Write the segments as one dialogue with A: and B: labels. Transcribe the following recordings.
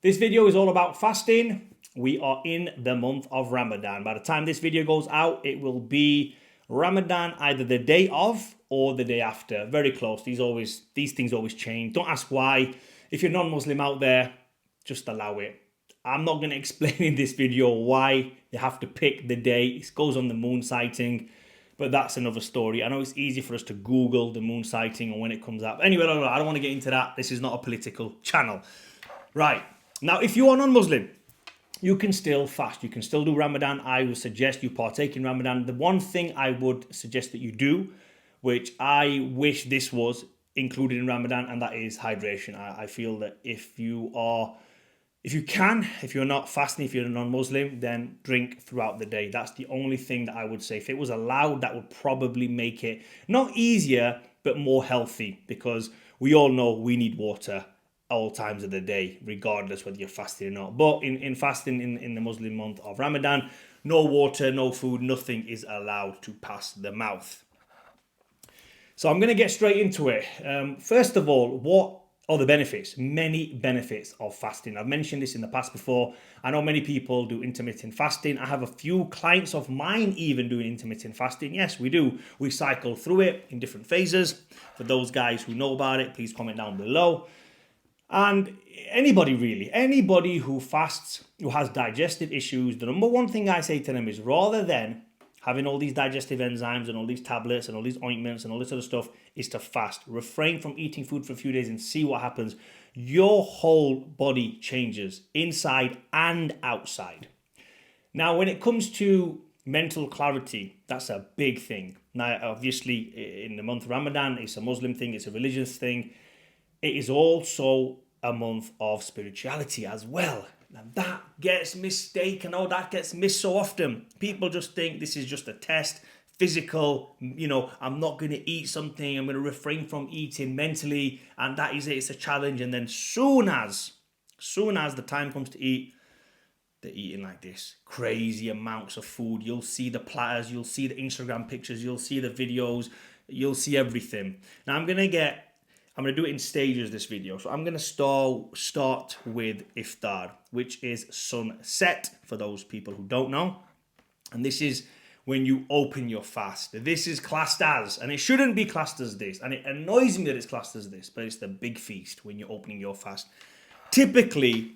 A: This video is all about fasting. We are in the month of Ramadan. By the time this video goes out, it will be Ramadan either the day of or the day after. Very close. These things always change. Don't ask why. If you're non-Muslim out there, just allow it. I'm not going to explain in this video why you have to pick the day. It goes on the moon sighting, but that's another story. I know it's easy for us to Google the moon sighting and when it comes up. Anyway, I don't want to get into that. This is not a political channel. Right. Now, if you are non-Muslim, you can still fast. You can still do Ramadan. I would suggest you partake in Ramadan. The one thing I would suggest that you do, which I wish this was included in Ramadan, and that is hydration. I feel that if you're not fasting, if you're a non-Muslim, then drink throughout the day. That's the only thing that I would say. If it was allowed, that would probably make it not easier, but more healthy, because we all know we need water all times of the day, regardless whether you're fasting or not. But in fasting in the Muslim month of Ramadan, no water, no food, nothing is allowed to pass the mouth. So I'm going to get straight into it. First of all, what are the benefits? Many benefits of fasting. I've mentioned this in the past before. I know many people do intermittent fasting. I have a few clients of mine even doing intermittent fasting. Yes, we do. We cycle through it in different phases. For those guys who know about it, please comment down below. And anybody who fasts, who has digestive issues, the number one thing I say to them is, rather than having all these digestive enzymes and all these tablets and all these ointments and all this other stuff, is to fast. Refrain from eating food for a few days and see what happens. Your whole body changes, inside and outside. Now, when it comes to mental clarity, that's a big thing. Now, obviously, in the month of Ramadan, it's a Muslim thing, it's a religious thing. It is also a month of spirituality as well. And that gets mistaken. Oh, that gets missed so often. People just think this is just a test, physical, I'm not going to eat something, I'm going to refrain from eating mentally, and that is it, it's a challenge. And then soon as the time comes to eat, they're eating like this. Crazy amounts of food. You'll see the platters, you'll see the Instagram pictures, you'll see the videos, you'll see everything. Now I'm going to do it in stages, this video. So I'm going to start with iftar, which is sunset, for those people who don't know. And this is when you open your fast. This is classed as, and it shouldn't be classed as this, and it annoys me that it's classed as this, but it's the big feast when you're opening your fast. Typically,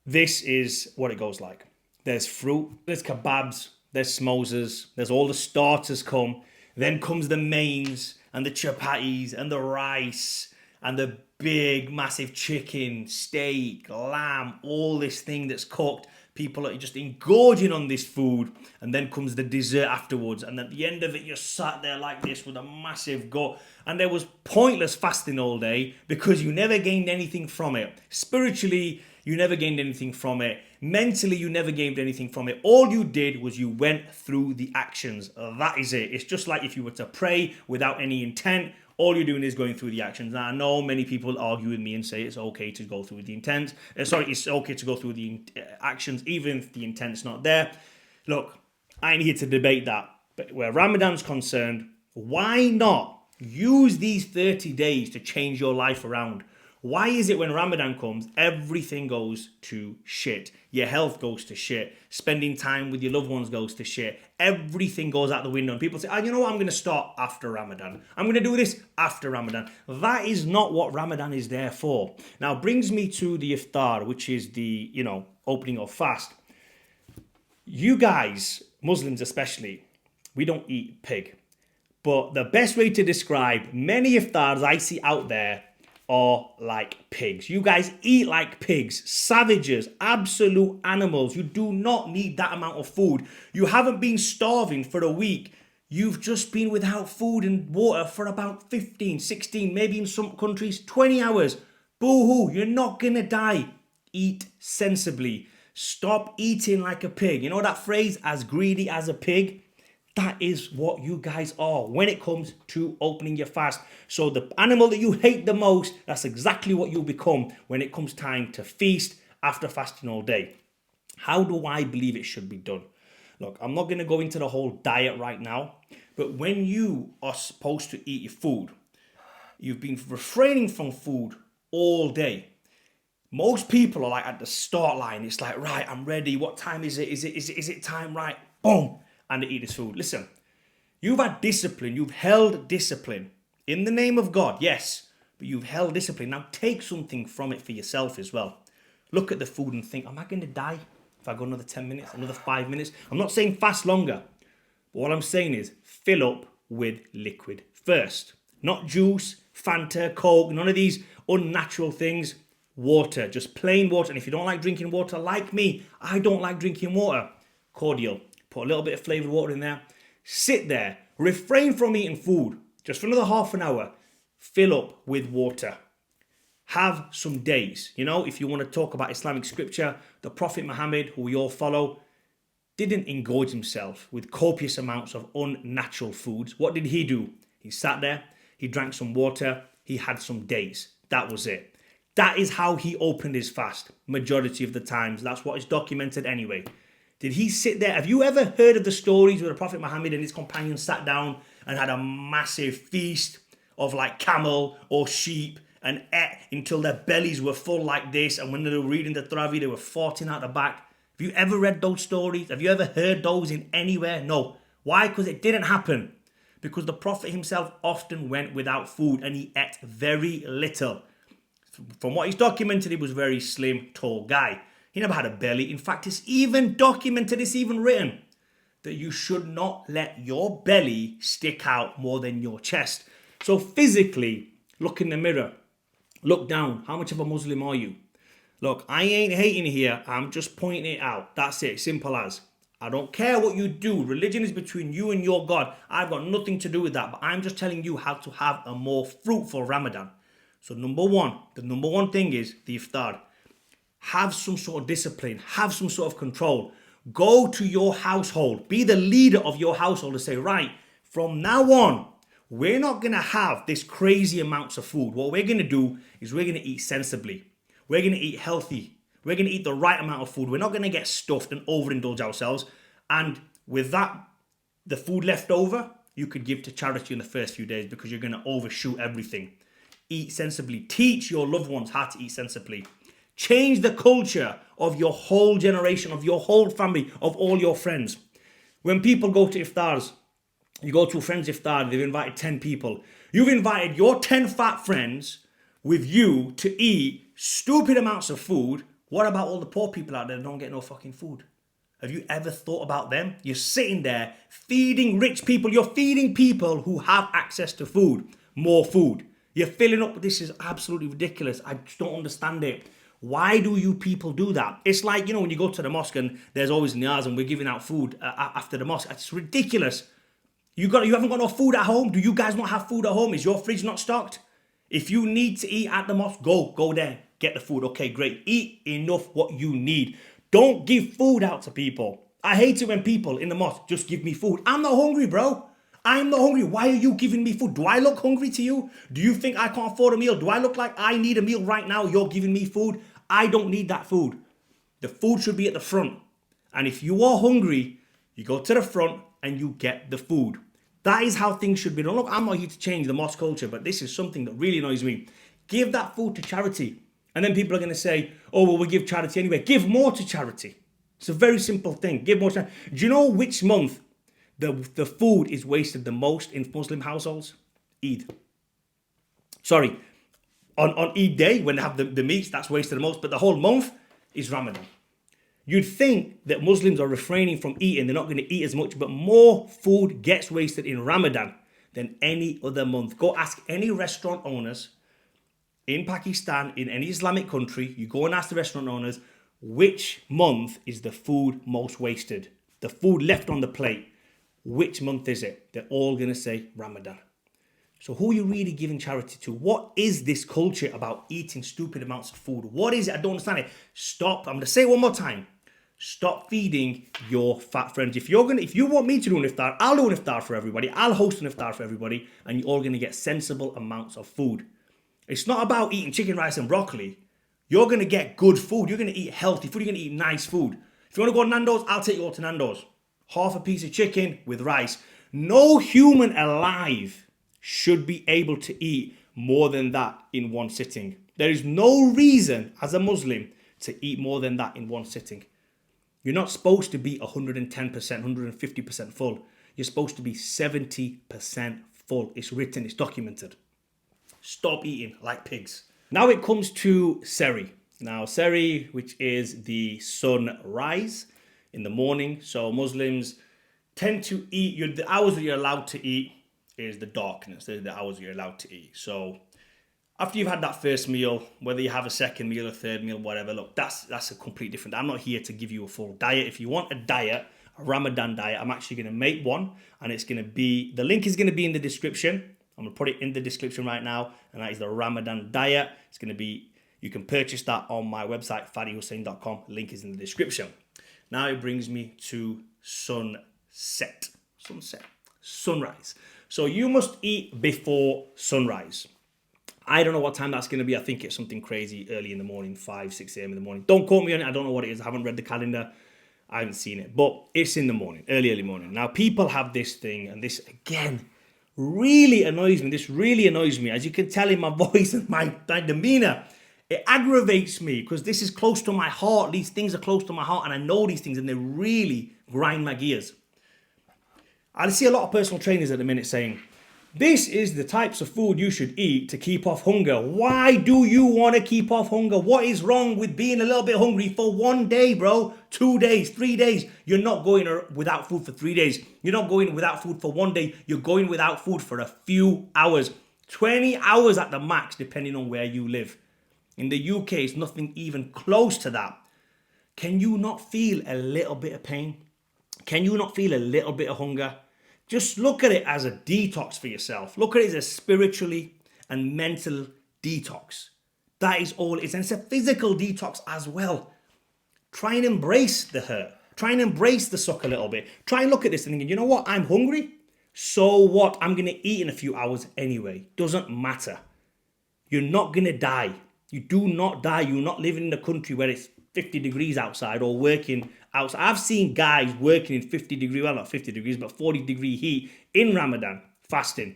A: this is what it goes like. There's fruit, there's kebabs, there's samosas, there's all the starters come, then comes the mains, and the chapatis, and the rice, and the big, massive chicken, steak, lamb, all this thing that's cooked. People are just engorging on this food, and then comes the dessert afterwards, and at the end of it, you're sat there like this with a massive gut, and there was pointless fasting all day because you never gained anything from it. Spiritually, you never gained anything from it. Mentally, you never gained anything from it. All you did was you went through the actions. That is it. It's just like if you were to pray without any intent. All you're doing is going through the actions. Now, I know many people argue with me and say it's okay to go through the intent. It's okay to go through the actions even if the intent's not there. Look, I ain't here to debate that. But where Ramadan's concerned, why not use these 30 days to change your life around? Why is it when Ramadan comes, everything goes to shit? Your health goes to shit. Spending time with your loved ones goes to shit. Everything goes out the window. And people say, you know what, I'm going to start after Ramadan. I'm going to do this after Ramadan. That is not what Ramadan is there for. Now, brings me to the iftar, which is the, opening of fast. You guys, Muslims especially, we don't eat pig. But the best way to describe many iftars I see out there are like pigs. You guys eat like pigs, savages, absolute animals. You do not need that amount of food. You haven't been starving for a week. You've just been without food and water for about 15, 16, maybe in some countries, 20 hours. Boo-hoo, you're not gonna die. Eat sensibly. Stop eating like a pig. You know that phrase, as greedy as a pig? That is what you guys are when it comes to opening your fast. So the animal that you hate the most, that's exactly what you'll become when it comes time to feast after fasting all day. How do I believe it should be done? Look, I'm not going to go into the whole diet right now, but when you are supposed to eat your food, you've been refraining from food all day. Most people are like at the start line. It's like, right, I'm ready. What time is it? Is it time? Right. Boom. And they eat this food. Listen, you've had discipline. You've held discipline in the name of God. Yes. But you've held discipline. Now take something from it for yourself as well. Look at the food and think, am I going to die if I go another 10 minutes, another 5 minutes? I'm not saying fast longer. But what I'm saying is fill up with liquid first. Not juice, Fanta, Coke, none of these unnatural things. Water, just plain water. And if you don't like drinking water, like me, I don't like drinking water. Cordial. Put a little bit of flavoured water in there. Sit there. Refrain from eating food. Just for another half an hour. Fill up with water. Have some days. You know, if you want to talk about Islamic scripture, the Prophet Muhammad, who we all follow, didn't engorge himself with copious amounts of unnatural foods. What did he do? He sat there, he drank some water, he had some days. That was it. That is how he opened his fast, majority of the times. That's what is documented anyway. Did he sit there? Have you ever heard of the stories where the Prophet Muhammad and his companions sat down and had a massive feast of like camel or sheep and ate until their bellies were full like this, and when they were reading the Travi, they were farting out the back? Have you ever read those stories? Have you ever heard those in anywhere? No. Why? Because it didn't happen. Because the Prophet himself often went without food and he ate very little. From what he's documented, he was a very slim, tall guy. He never had a belly. In fact, it's even documented, it's even written, that you should not let your belly stick out more than your chest. So physically, look in the mirror. Look down. How much of a Muslim are you? Look, I ain't hating here. I'm just pointing it out. That's it. Simple as. I don't care what you do. Religion is between you and your God. I've got nothing to do with that. But I'm just telling you how to have a more fruitful Ramadan. So the number one thing is the iftar. Have some sort of discipline. Have some sort of control. Go to your household. Be the leader of your household and say, right, from now on, we're not going to have this crazy amounts of food. What we're going to do is we're going to eat sensibly. We're going to eat healthy. We're going to eat the right amount of food. We're not going to get stuffed and overindulge ourselves. And with that, the food left over, you could give to charity in the first few days because you're going to overshoot everything. Eat sensibly. Teach your loved ones how to eat sensibly. Change the culture of your whole generation, of your whole family, of all your friends. When people go to iftars, you go to a friend's iftar, they've invited 10 people. You've invited your 10 fat friends with you to eat stupid amounts of food. What about all the poor people out there that don't get no fucking food? Have you ever thought about them? You're sitting there feeding rich people. You're feeding people who have access to food, more food. You're filling up. This is absolutely ridiculous. I just don't understand it. Why do you people do that? It's like, you know, when you go to the mosque and there's always niyaz and we're giving out food after the mosque. It's ridiculous. You haven't got no food at home? Do you guys not have food at home? Is your fridge not stocked? If you need to eat at the mosque, go there. Get the food. Okay, great. Eat enough what you need. Don't give food out to people. I hate it when people in the mosque just give me food. I'm not hungry, bro. I'm not hungry. Why are you giving me food? Do I look hungry to you? Do you think I can't afford a meal? Do I look like I need a meal right now? You're giving me food. I don't need that food. The food should be at the front. And if you are hungry, you go to the front and you get the food. That is how things should be done. Look, I'm not here to change the mosque culture, but this is something that really annoys me. Give that food to charity. And then people are going to say, oh, well, we give charity anyway. Give more to charity. It's a very simple thing. Give more to charity. Do you know which month the food is wasted the most in Muslim households? Eid. Sorry. On Eid day, when they have the meats, that's wasted the most. But the whole month is Ramadan. You'd think that Muslims are refraining from eating. They're not going to eat as much. But more food gets wasted in Ramadan than any other month. Go ask any restaurant owners in Pakistan, in any Islamic country. You go and ask the restaurant owners, which month is the food most wasted? The food left on the plate. Which month is it? They're all going to say Ramadan. So who are you really giving charity to? What is this culture about eating stupid amounts of food? What is it? I don't understand it. Stop. I'm going to say it one more time. Stop feeding your fat friends. If you want me to do an iftar, I'll do an iftar for everybody. I'll host an iftar for everybody, and you're all going to get sensible amounts of food. It's not about eating chicken, rice, and broccoli. You're going to get good food. You're going to eat healthy food. You're going to eat nice food. If you want to go to Nando's, I'll take you all to Nando's. Half a piece of chicken with rice. No human alive should be able to eat more than that in one sitting. There is no reason as a Muslim to eat more than that in one sitting. You're not supposed to be 110%, 150% full. You're supposed to be 70% full. It's written, it's documented. Stop eating like pigs. Now it comes to Seri. Now Seri, which is the sunrise in the morning. So Muslims tend to eat, the hours that you're allowed to eat is the darkness. They're the hours you're allowed to eat. So after you've had that first meal, whether you have a second meal, a third meal, whatever, look, that's a complete different. I'm not here to give you a full diet. If you want a diet, a Ramadan diet, I'm actually going to make one, and it's going to be, the link is going to be in the description. I'm going to put it in the description right now, and that is the Ramadan diet. It's going to be, you can purchase that on my website, fadihussein.com. Link is in the description. Now it brings me to sunrise. So you must eat before sunrise. I don't know what time that's going to be. I think it's something crazy early in the morning, 5, 6 a.m. in the morning. Don't quote me on it. I don't know what it is. I haven't read the calendar. I haven't seen it. But it's in the morning, early morning. Now, people have this thing, and this, again, really annoys me. This really annoys me. As you can tell in my voice and my demeanor, it aggravates me because this is close to my heart. These things are close to my heart, and I know these things, and they really grind my gears. I see a lot of personal trainers at the minute saying, this is the types of food you should eat to keep off hunger. Why do you want to keep off hunger? What is wrong with being a little bit hungry for one day, bro? 2 days, 3 days. You're not going without food for 3 days. You're not going without food for one day. You're going without food for a few hours. 20 hours at the max, depending on where you live. In the UK, it's nothing even close to that. Can you not feel a little bit of pain? Can you not feel a little bit of hunger? Just look at it as a detox for yourself. Look at it as a spiritually and mental detox. That is all it is. And it's a physical detox as well. Try and embrace the hurt. Try and embrace the suck a little bit. Try and look at this and think, you know what? I'm hungry. So what? I'm going to eat in a few hours anyway. Doesn't matter. You're not going to die. You do not die. You're not living in a country where it's 50 degrees outside or working outside. I've seen guys working in 50 degree, well, not 50 degrees, but 40 degree heat in Ramadan, fasting.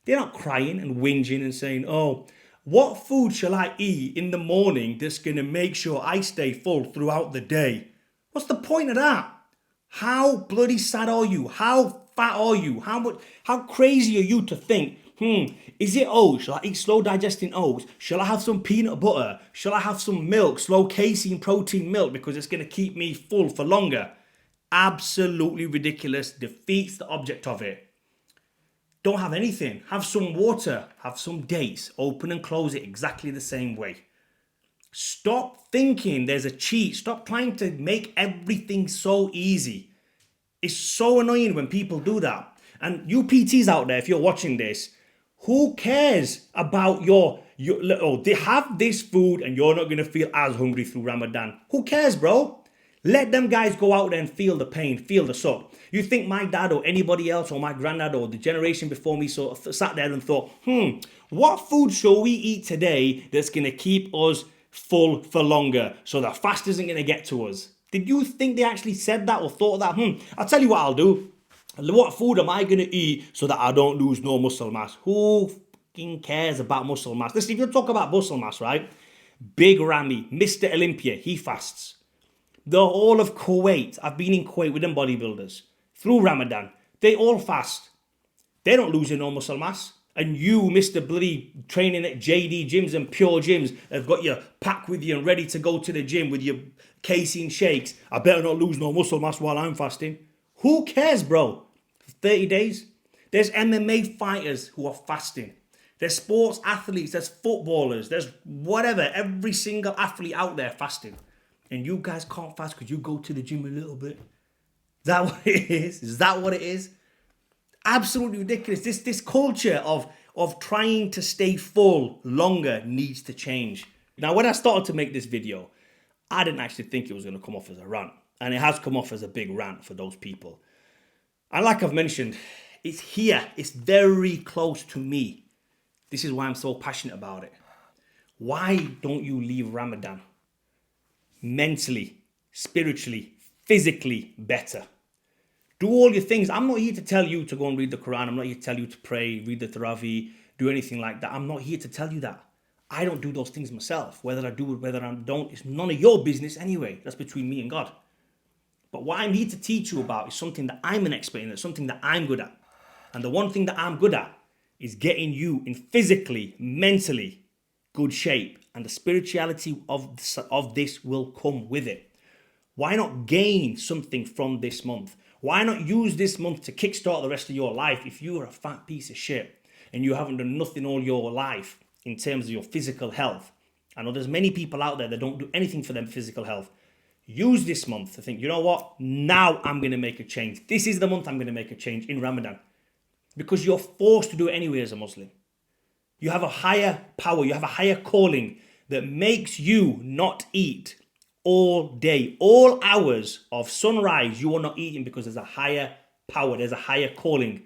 A: They're not crying and whinging and saying, oh, what food shall I eat in the morning that's going to make sure I stay full throughout the day? What's the point of that? How bloody sad are you? How fat are you? How crazy are you to think, is it oats? Shall I eat slow digesting oats? Shall I have some peanut butter? Shall I have some milk, slow casein protein milk, because it's going to keep me full for longer? Absolutely ridiculous. Defeats the object of it. Don't have anything. Have some water. Have some dates. Open and close it exactly the same way. Stop thinking there's a cheat. Stop trying to make everything so easy. It's so annoying when people do that. And you PTs out there, if you're watching this, who cares about they have this food and you're not going to feel as hungry through Ramadan? Who cares, bro? Let them guys go out there and feel the pain, feel the suck. You think my dad or anybody else or my granddad or the generation before me sat there and thought, what food shall we eat today that's going to keep us full for longer so the fast isn't going to get to us? Did you think they actually said that or thought that? I'll tell you what I'll do. What food am I going to eat so that I don't lose no muscle mass? Who fucking cares about muscle mass? Listen, if you talk about muscle mass, right? Big Ramy, Mr. Olympia, he fasts. The whole of Kuwait, I've been in Kuwait with them bodybuilders. Through Ramadan, they all fast. They don't lose no muscle mass. And you, Mr. Bloody, training at JD gyms and Pure gyms, have got your pack with you and ready to go to the gym with your casein shakes. I better not lose no muscle mass while I'm fasting. Who cares, bro? 30 days. There's MMA fighters who are fasting. There's sports athletes, there's footballers, there's whatever, every single athlete out there fasting. And you guys can't fast because you go to the gym a little bit. Is that what it is? Is that what it is? Absolutely ridiculous. This culture of trying to stay full longer needs to change. Now, when I started to make this video, I didn't actually think it was going to come off as a rant. And it has come off as a big rant for those people. And like I've mentioned, it's here. It's very close to me. This is why I'm so passionate about it. Why don't you leave Ramadan mentally, spiritually, physically better? Do all your things. I'm not here to tell you to go and read the Quran. I'm not here to tell you to pray, read the Taraweeh, do anything like that. I'm not here to tell you that. I don't do those things myself. Whether I do it, whether I don't, it's none of your business anyway. That's between me and God. But what I'm here to teach you about is something that I'm an expert in, it's something that I'm good at. And the one thing that I'm good at is getting you in physically, mentally good shape. And the spirituality of this will come with it. Why not gain something from this month? Why not use this month to kickstart the rest of your life if you are a fat piece of shit and you haven't done nothing all your life in terms of your physical health? I know there's many people out there that don't do anything for their physical health. Use this month to think, you know what? Now I'm going to make a change. This is the month I'm going to make a change in Ramadan. Because you're forced to do it anyway as a Muslim. You have a higher power, you have a higher calling that makes you not eat all day. All hours of sunrise, you are not eating because there's a higher power, there's a higher calling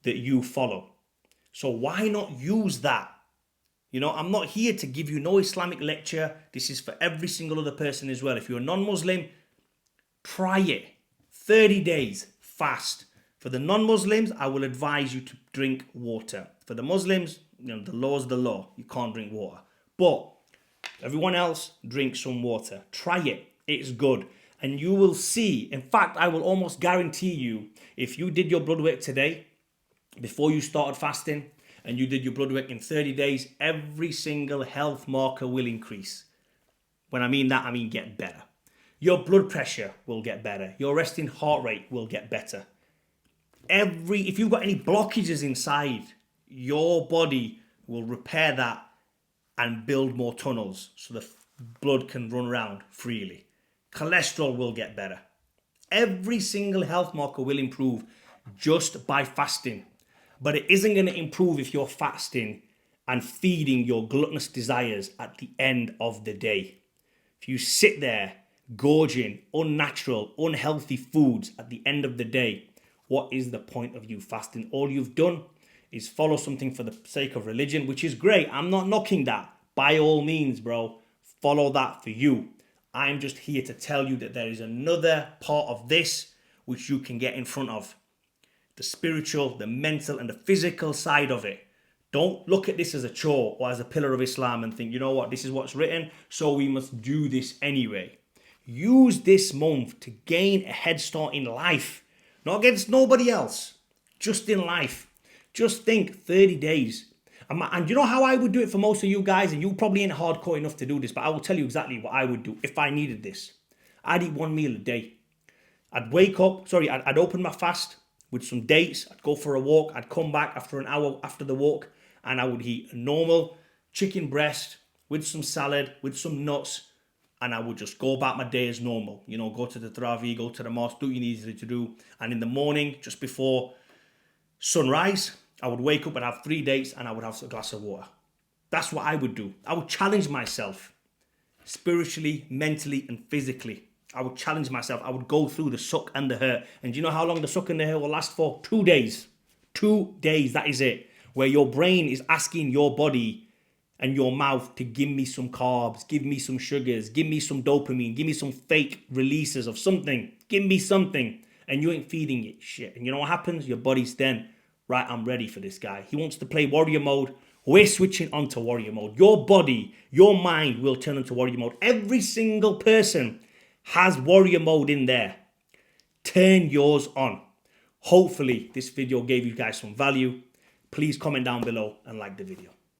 A: that you follow. So why not use that? You know, I'm not here to give you no Islamic lecture. This is for every single other person as well. If you're a non-Muslim, try it. 30 days, fast. For the non-Muslims, I will advise you to drink water. For the Muslims, you know, the law is the law. You can't drink water. But everyone else, drink some water. Try it. It's good. And you will see. In fact, I will almost guarantee you, if you did your blood work today, before you started fasting, and you did your blood work in 30 days, every single health marker will increase. When I mean that, I mean get better. Your blood pressure will get better. Your resting heart rate will get better. If you've got any blockages inside, your body will repair that and build more tunnels so the blood can run around freely. Cholesterol will get better. Every single health marker will improve just by fasting. But it isn't going to improve if you're fasting and feeding your gluttonous desires at the end of the day. If you sit there gorging unnatural, unhealthy foods at the end of the day, what is the point of you fasting? All you've done is follow something for the sake of religion, which is great. I'm not knocking that. By all means, bro, follow that for you. I'm just here to tell you that there is another part of this which you can get in front of. The spiritual, the mental, and the physical side of it. Don't look at this as a chore or as a pillar of Islam and think, you know what, this is what's written, so we must do this anyway. Use this month to gain a head start in life. Not against nobody else, just in life. Just think 30 days. And you know how I would do it for most of you guys, and you probably ain't hardcore enough to do this, but I will tell you exactly what I would do if I needed this. I'd eat one meal a day. I'd open my fast with some dates. I'd go for a walk. I'd come back after an hour after the walk, and I would eat a normal chicken breast with some salad, with some nuts, and I would just go about my day as normal. You know, go to the Tarawih, go to the mosque, do what you needed to do. And in the morning, just before sunrise, I would wake up and have 3 dates, and I would have a glass of water. That's what I would do. I would challenge myself spiritually, mentally, and physically. I would challenge myself. I would go through the suck and the hurt. And do you know how long the suck and the hurt will last for? 2 days. 2 days, that is it. Where your brain is asking your body and your mouth to give me some carbs, give me some sugars, give me some dopamine, give me some fake releases of something. Give me something. And you ain't feeding it shit. And you know what happens? Your body's then, right, I'm ready for this guy. He wants to play warrior mode. We're switching on to warrior mode. Your body, your mind will turn into warrior mode. Every single person has warrior mode in there. Turn yours on. Hopefully this video gave you guys some value. Please comment down below and like the video.